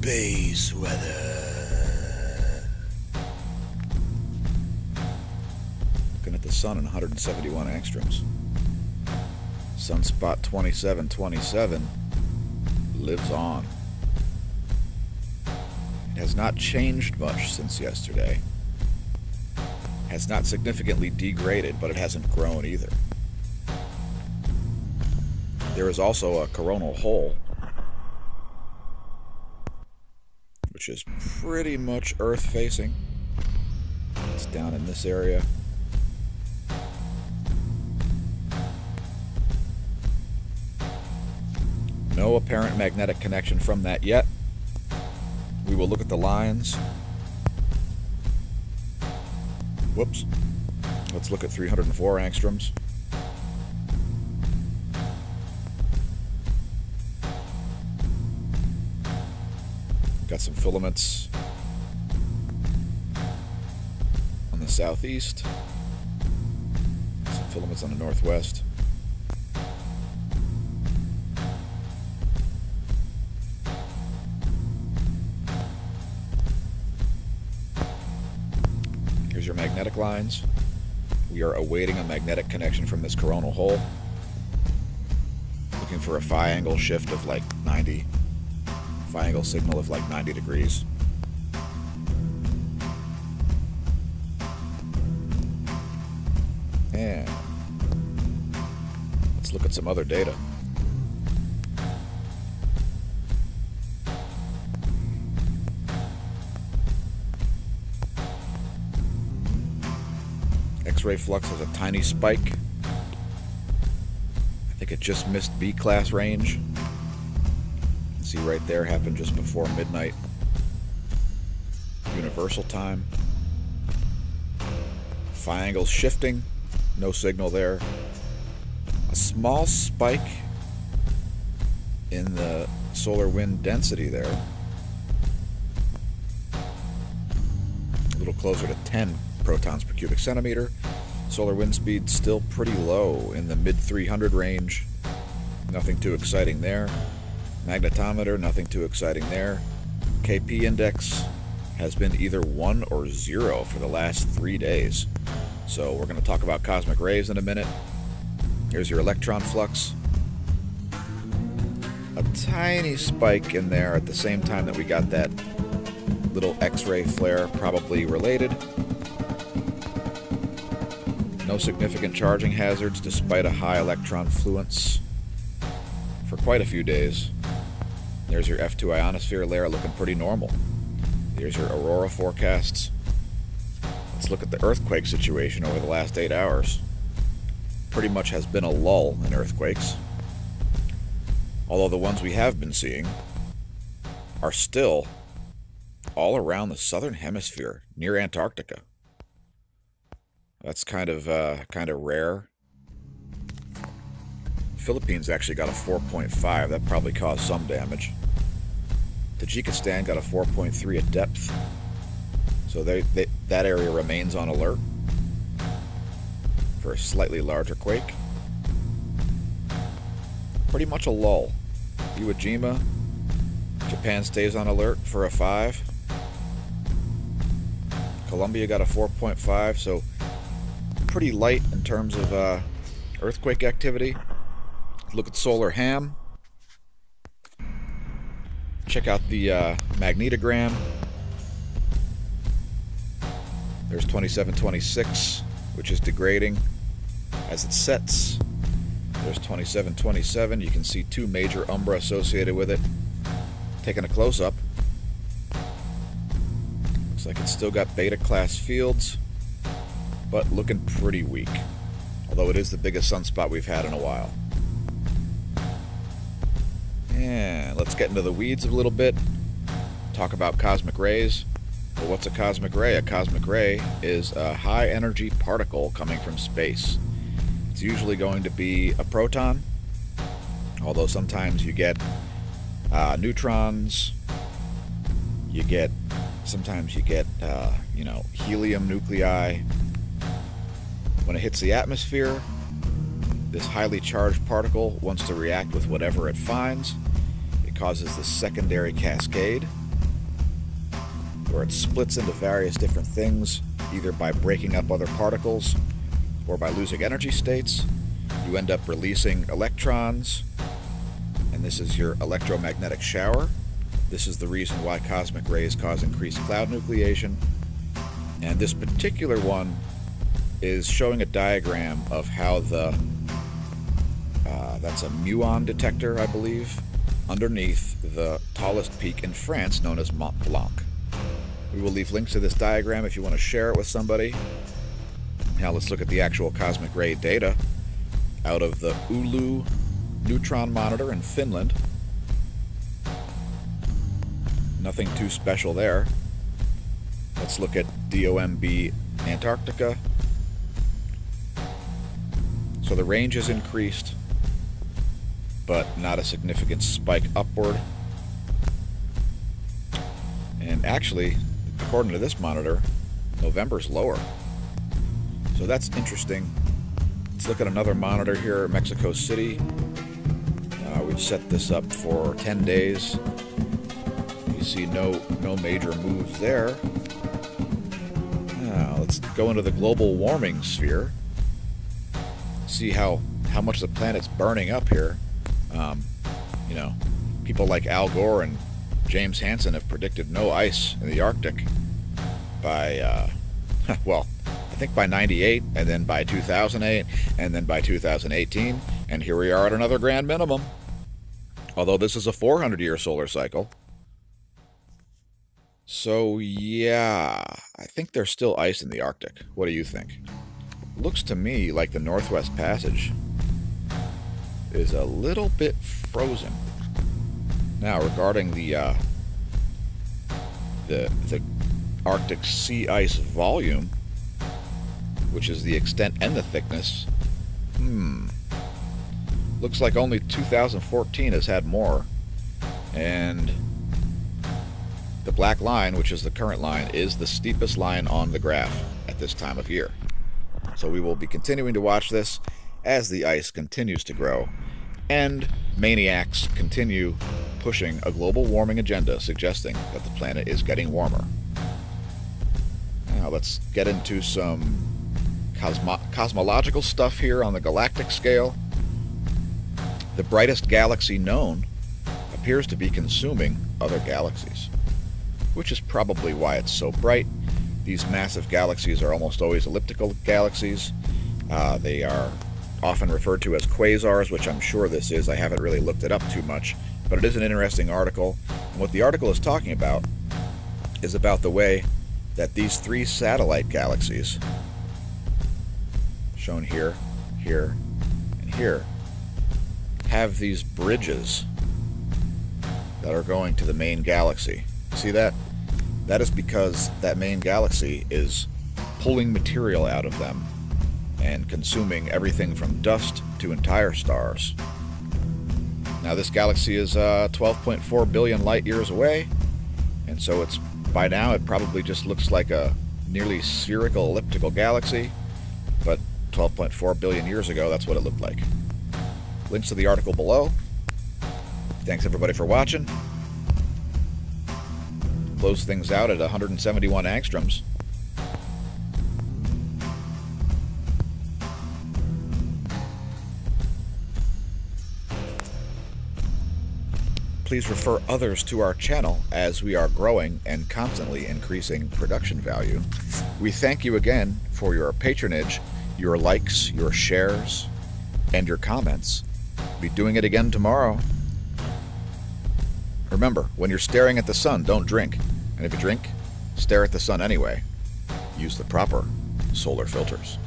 Space weather. Looking at the sun in 171 angstroms. Sunspot 2727 lives on. It has not changed much since yesterday. Has not significantly degraded, but it hasn't grown either. There is also a coronal hole, which is pretty much Earth-facing. It's down in this area. No apparent magnetic connection from that yet. We will look at the lines. Whoops. Let's look at 304 angstroms. Got some filaments on the southeast, some filaments on the northwest. Here's your magnetic lines. We are awaiting a magnetic connection from this coronal hole. Looking for a phi angle shift of like 90. Phi angle signal of like 90 degrees. And let's look at some other data. X-ray flux has a tiny spike. I think it just missed B-class range. See right there, happened just before midnight universal time. Phi angles shifting, no signal there. A small spike in the solar wind density there. A little closer to 10 protons per cubic centimeter. Solar wind speed still pretty low in the mid 300 range. Nothing too exciting there. Magnetometer, nothing too exciting there. KP index has been either 1 or 0 for the last 3 days. So we're going to talk about cosmic rays in a minute. Here's your electron flux. A tiny spike in there at the same time that we got that little X-ray flare, probably related. No significant charging hazards despite a high electron fluence for quite a few days. There's your F2 ionosphere layer looking pretty normal. Here's your aurora forecasts. Let's look at the earthquake situation over the last 8 hours. Pretty much has been a lull in earthquakes. Although the ones we have been seeing are still all around the southern hemisphere, near Antarctica. That's kind of rare. Philippines actually got a 4.5. That probably caused some damage. Tajikistan got a 4.3 at depth. So that area remains on alert for a slightly larger quake. Pretty much a lull. Iwo Jima, Japan stays on alert for a 5. Colombia got a 4.5, so pretty light in terms of earthquake activity. Look at solar ham. Check out the magnetogram. There's 2726, which is degrading as it sets. There's 2727. You can see 2 major umbra associated with it. Taking a close-up. Looks like it's still got beta class fields, but looking pretty weak. Although it is the biggest sunspot we've had in a while. And let's get into the weeds a little bit. Talk about cosmic rays. Well, what's a cosmic ray? A cosmic ray is a high energy particle coming from space. It's usually going to be a proton, although sometimes you get neutrons. Sometimes you get helium nuclei. When it hits the atmosphere, this highly charged particle wants to react with whatever it finds. It causes the secondary cascade. where it splits into various different things, either by breaking up other particles or by losing energy states. You end up releasing electrons, and this is your electromagnetic shower. This is the reason why cosmic rays cause increased cloud nucleation. And this particular one is showing a diagram of how that's a muon detector, I believe, underneath the tallest peak in France, known as Mont Blanc. We will leave links to this diagram if you want to share it with somebody. Now let's look at the actual cosmic ray data out of the Oulu neutron monitor in Finland. Nothing too special there. Let's look at DOMB Antarctica. So the range is increased, but not a significant spike upward. And actually, according to this monitor, November's lower. So that's interesting. Let's look at another monitor here, Mexico City. We've set this up for 10 days. You see no major moves there. Now, let's go into the global warming sphere. See how much the planet's burning up here. You know, people like Al Gore and James Hansen have predicted no ice in the Arctic by, well, I think by 98, and then by 2008, and then by 2018, and here we are at another grand minimum. Although this is a 400-year solar cycle. So, yeah, I think there's still ice in the Arctic. What do you think? Looks to me like the Northwest Passage is a little bit frozen. Now, regarding the Arctic sea ice volume, which is the extent and the thickness, looks like only 2014 has had more. And the black line, which is the current line, is the steepest line on the graph at this time of year. So we will be continuing to watch this as the ice continues to grow, and maniacs continue pushing a global warming agenda suggesting that the planet is getting warmer. Now let's get into some cosmological stuff here on the galactic scale. The brightest galaxy known appears to be consuming other galaxies, which is probably why it's so bright. These massive galaxies are almost always elliptical galaxies. They are often referred to as quasars, which I'm sure this is. I haven't really looked it up too much, but it is an interesting article. And what the article is talking about is about the way that these three satellite galaxies, shown here, here, and here, have these bridges that are going to the main galaxy. See that? That is because that main galaxy is pulling material out of them and consuming everything from dust to entire stars. Now this galaxy is 12.4 billion light years away, and so it's, by now it probably just looks like a nearly spherical elliptical galaxy, but 12.4 billion years ago that's what it looked like. Links to the article below. Thanks everybody for watching. Close things out at 171 angstroms. Please refer others to our channel as we are growing and constantly increasing production value. We thank you again for your patronage, your likes, your shares, and your comments. We'll be doing it again tomorrow. Remember, when you're staring at the sun, don't drink. And if you drink, stare at the sun anyway. Use the proper solar filters.